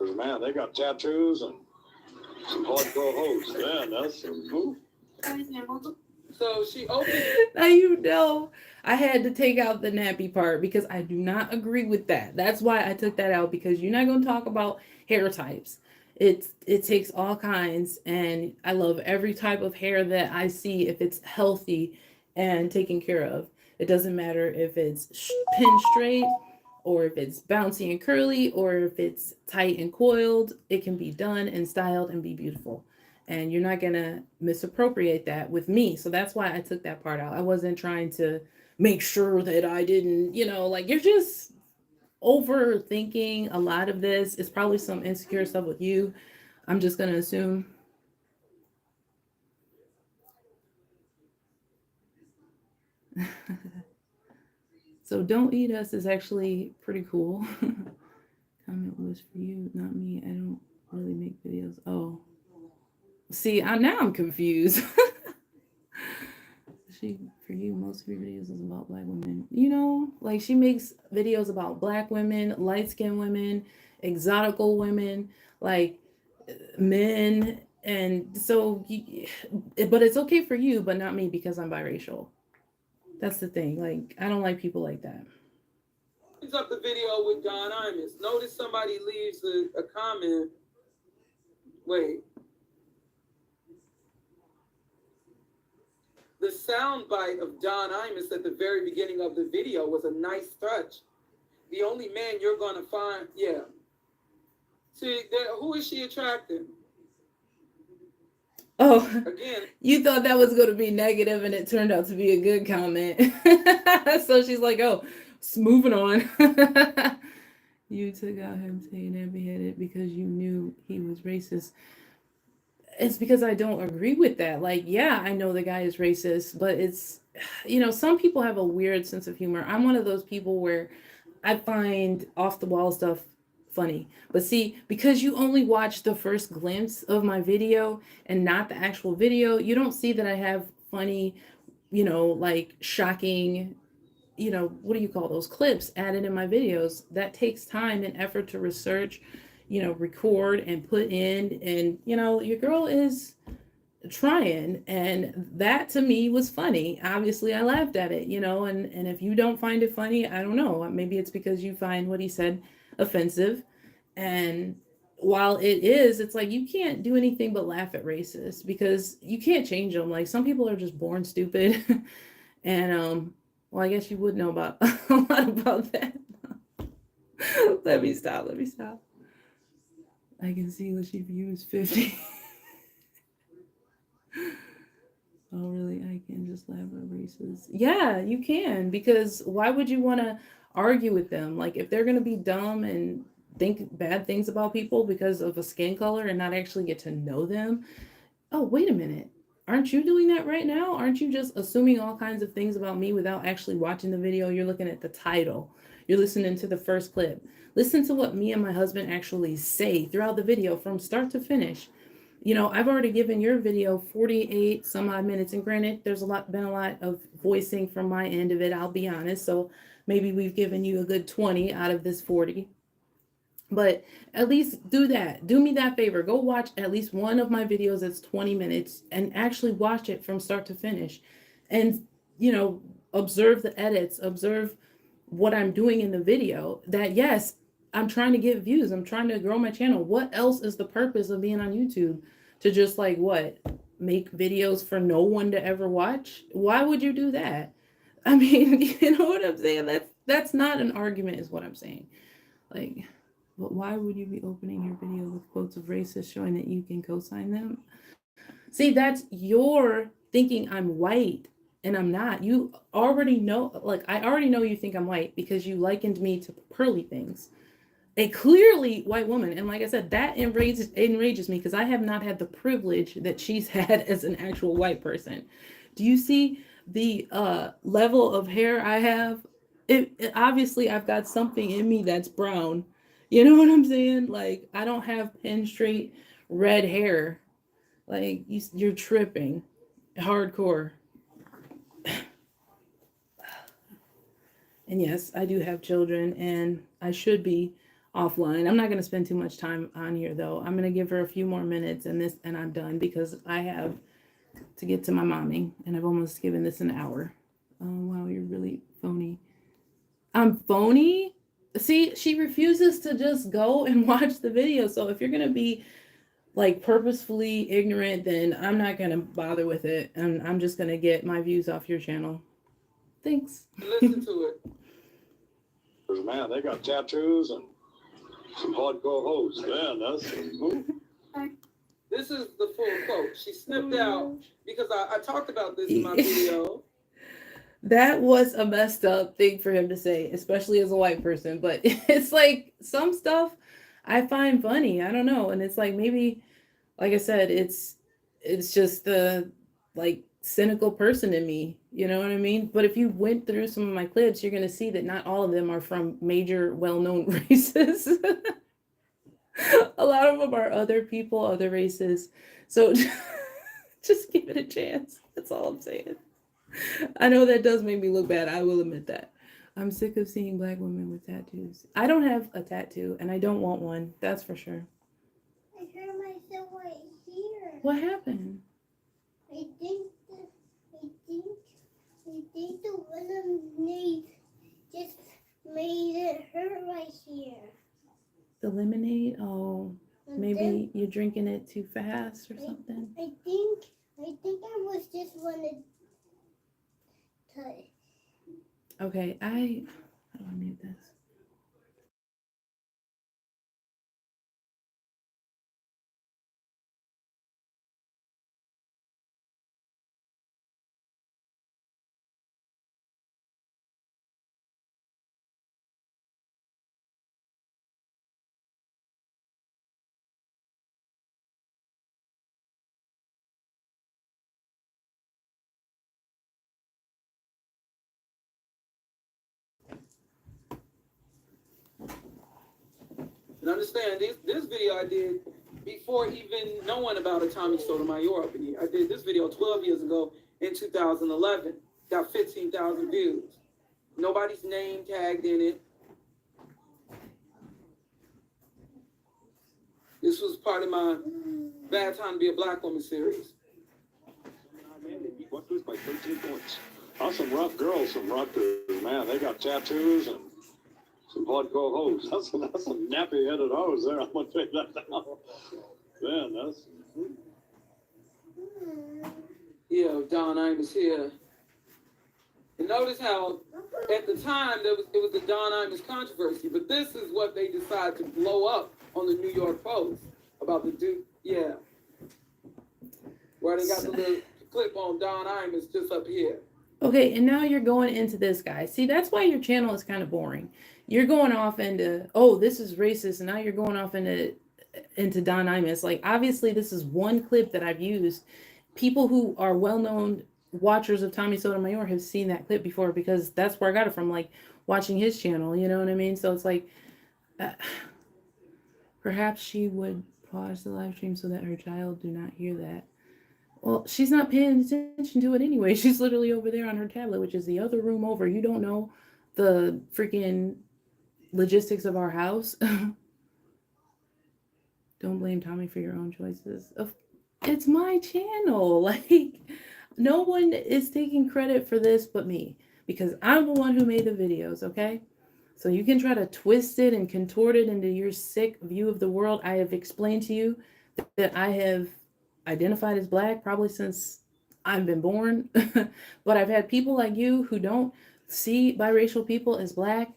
Man, they got tattoos and some hardcore hoes. Man, that's a move. So she opened. Now you know I had to take out the nappy part because I do not agree with that. That's why I took that out, because you're not going to talk about hair types. It takes all kinds, and I love every type of hair that I see if it's healthy and taken care of. It doesn't matter if it's pin straight or if it's bouncy and curly or if it's tight and coiled. It can be done and styled and be beautiful. And you're not going to misappropriate that with me. So that's why I took that part out. I wasn't trying to make sure that I didn't, like, you're just overthinking a lot of this. It's probably some insecure stuff with you. I'm just going to assume. So don't eat us is actually pretty cool. Comment was for you, not me. I don't really make videos. Oh, see, now I'm confused. For you, most of your videos is about Black women. Like, she makes videos about Black women, light-skinned women, exotical women, like men. And so, but it's okay for you, but not me, because I'm biracial. That's the thing. Like, I don't like people like that. Up the video with Don Imus. Notice somebody leaves a comment. Wait. The soundbite of Don Imus at the very beginning of the video was a nice touch. The only man you're gonna find, yeah. See, who is she attracting? Oh, again, you thought that was going to be negative, and it turned out to be a good comment. So she's like, oh, moving on. You took out him saying that beheaded because you knew he was racist. It's because I don't agree with that. Like, yeah, I know the guy is racist, but it's, some people have a weird sense of humor. I'm one of those people where I find off the wall stuff funny. But see, because you only watch the first glimpse of my video and not the actual video, you don't see that I have funny, like shocking, what do you call those, clips added in my videos. That takes time and effort to research, record and put in. And, your girl is trying, and that to me was funny. Obviously I laughed at it, and if you don't find it funny, I don't know, maybe it's because you find what he said offensive. And while it's like, you can't do anything but laugh at racists, because you can't change them. Like, some people are just born stupid. And well, I guess you would know about a lot about that. Let me stop. I can see Lashid4u is 50. Oh, really? I can just laugh at racists. Yeah, you can, because why would you want to argue with them? Like, if they're going to be dumb and think bad things about people because of a skin color and not actually get to know them. Oh, wait a minute. Aren't you doing that right now? Aren't you just assuming all kinds of things about me without actually watching the video? You're looking at the title. You're listening to the first clip. Listen to what me and my husband actually say throughout the video from start to finish. I've already given your video 48 some odd minutes, and granted, there's been a lot of voicing from my end of it, I'll be honest. So maybe we've given you a good 20 out of this 40. But at least do that. Do me that favor. Go watch at least one of my videos that's 20 minutes and actually watch it from start to finish. And, observe the edits, observe what I'm doing in the video. That, yes, I'm trying to get views. I'm trying to grow my channel. What else is the purpose of being on YouTube? To just like what? Make videos for no one to ever watch? Why would you do that? I mean, you know what I'm saying? That's not an argument, is what I'm saying. Like, but why would you be opening your video with quotes of racists showing that you can co-sign them? See, that's your thinking I'm white, and I'm not. You already know, like, I already know you think I'm white because you likened me to pearly things. A clearly white woman. And like I said, that enrages me, because I have not had the privilege that she's had as an actual white person. Do you see the level of hair I have? Obviously, I've got something in me that's brown. You know what I'm saying? Like, I don't have pin straight red hair. Like, you're tripping hardcore. And yes, I do have children and I should be offline. I'm not going to spend too much time on here though. I'm going to give her a few more minutes and I'm done because I have to get to my mommy and I've almost given this an hour. Oh, wow, you're really phony. I'm phony? See, she refuses to just go and watch the video. So if you're going to be like purposefully ignorant, then I'm not going to bother with it. And I'm just going to get my views off your channel. Thanks. Listen to it. Man, they got tattoos and some hardcore hoes. Man, that's This is the full quote. She snipped out because I talked about this in my video. That was a messed up thing for him to say, especially as a white person. But it's like some stuff I find funny. I don't know. And it's like maybe, like I said, it's just the like cynical person in me. You know what I mean? But if you went through some of my clips, you're gonna see that not all of them are from major well-known races. A lot of them are other people, other races. So just give it a chance. That's all I'm saying. I know that does make me look bad. I will admit that. I'm sick of seeing black women with tattoos. I don't have a tattoo and I don't want one. That's for sure. I hurt myself right here. What happened? I think the lemonade just made it hurt right here. The lemonade? Oh, And maybe then you're drinking it too fast or something. I think I was just wanted to. Okay, how do I mute this? And understand, this video I did before even knowing about a Tommy Sotomayor up in here. I did this video 12 years ago in 2011. Got 15,000 views. Nobody's name tagged in it. This was part of my Bad Time to Be a Black Woman series. Rutgers by 13 points. Oh, some rough girls, some Rutgers. Man, they got tattoos and some hardcore hoes. That's some nappy-headed hoes there. I'm gonna tell you that now. Man, that's. Yeah, Don Imus here. And notice how at the time it was the Don Imus controversy, but this is what they decided to blow up on the New York Post about the Duke. Yeah, where they got the little clip on Don Imus just up here. Okay, and now you're going into this guy. See, that's why your channel is kind of boring. You're going off into, oh, this is racist, and now you're going off into Don Imus. Like, obviously, this is one clip that I've used. People who are well-known watchers of Tommy Sotomayor have seen that clip before because that's where I got it from, like, watching his channel, you know what I mean? So it's like, perhaps she would pause the live stream so that her child do not hear that. Well, she's not paying attention to it anyway. She's literally over there on her tablet, which is the other room over. You don't know the freaking logistics of our house. Don't blame Tommy for your own choices. It's my channel. Like, no one is taking credit for this but me because I'm the one who made the videos, okay? So you can try to twist it and contort it into your sick view of the world. I have explained to you that I have identified as black probably since I've been born. But I've had people like you who don't see biracial people as black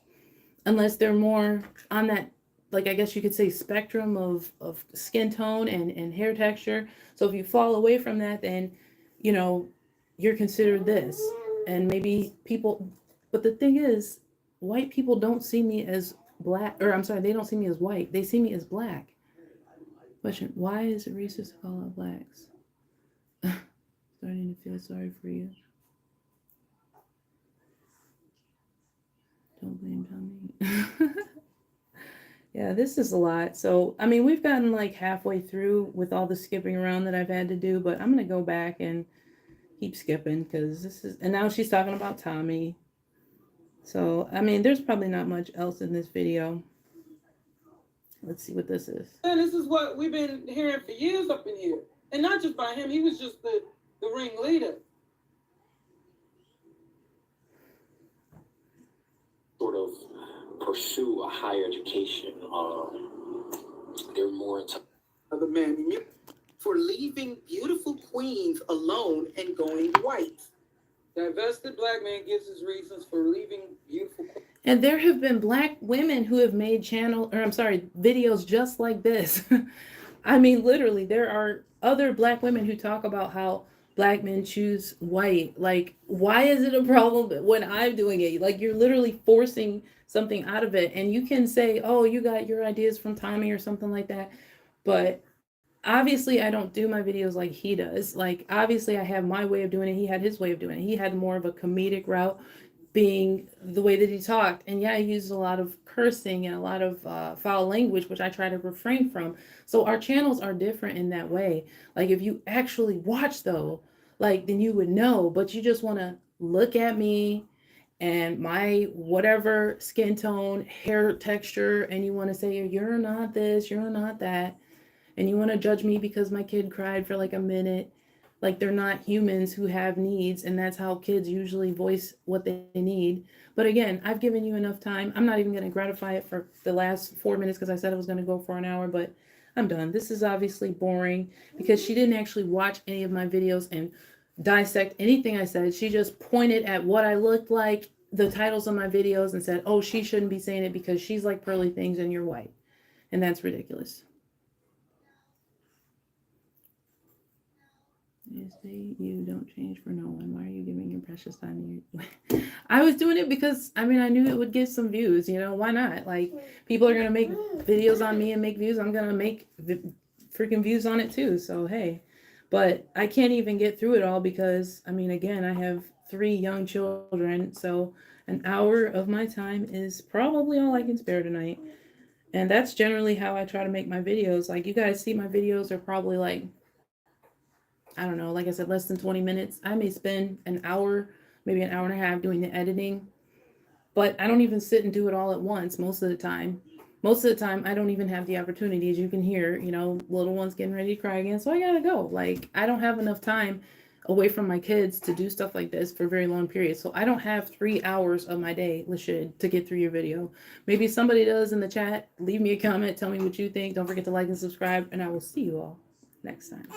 unless they're more on that, like, I guess you could say spectrum of skin tone and hair texture. So if you fall away from that, then, you know, you're considered this. And maybe people, but the thing is, white people don't see me as black, or I'm sorry, they don't see me as white. They see me as black. Question, why is it racist to call out blacks? Starting to feel sorry for you. Don't blame Tommy. Yeah, this is a lot. So, I mean, we've gotten like halfway through with all the skipping around that I've had to do, but I'm going to go back and keep skipping because this is, and now she's talking about Tommy. So, I mean, there's probably not much else in this video. Let's see what this is. And this is what we've been hearing for years up in here. And not just by him, he was just the ringleader. Sort of pursue a higher education. They're more into Other man for leaving beautiful queens alone and going white. Divested black man gives his reasons for leaving beautiful queens. And there have been black women who have made videos just like this. I mean, literally, there are other black women who talk about how black men choose white. Like, why is it a problem when I'm doing it? Like, you're literally forcing something out of it. And you can say, oh, you got your ideas from Tommy or something like that. But obviously, I don't do my videos like he does. Like, obviously, I have my way of doing it. He had his way of doing it. He had more of a comedic route, being the way that he talked. And yeah, he used a lot of cursing and a lot of foul language, which I try to refrain from. So our channels are different in that way. Like, if you actually watch though, like, then you would know, but you just want to look at me and my whatever skin tone, hair texture, and you want to say, you're not this, you're not that. And you want to judge me because my kid cried for like a minute. Like, they're not humans who have needs, and that's how kids usually voice what they need. But again, I've given you enough time. I'm not even going to gratify it for the last 4 minutes because I said I was going to go for an hour, but I'm done. This is obviously boring because she didn't actually watch any of my videos and dissect anything I said. She just pointed at what I looked like, the titles of my videos, and said, oh, she shouldn't be saying it because she's like pearly things and you're white. And that's ridiculous. You say you don't change for no one. Why are you giving your precious time to you? I was doing it because, I mean, I knew it would get some views, you know, why not? Like, people are going to make videos on me and make views. I'm going to make freaking views on it too. So, hey, but I can't even get through it all because, I mean, again, I have 3 young children. So an hour of my time is probably all I can spare tonight. And that's generally how I try to make my videos. Like, you guys see my videos are probably like, I don't know, like I said, less than 20 minutes. I may spend an hour, maybe an hour and a half doing the editing, but I don't even sit and do it all at once most of the time. Most of the time, I don't even have the opportunity. As you can hear, you know, little one's getting ready to cry again, so I gotta go. Like, I don't have enough time away from my kids to do stuff like this for very long periods. So I don't have 3 hours of my day, Lashid, to get through your video. Maybe somebody does in the chat. Leave me a comment. Tell me what you think. Don't forget to like and subscribe, and I will see you all next time.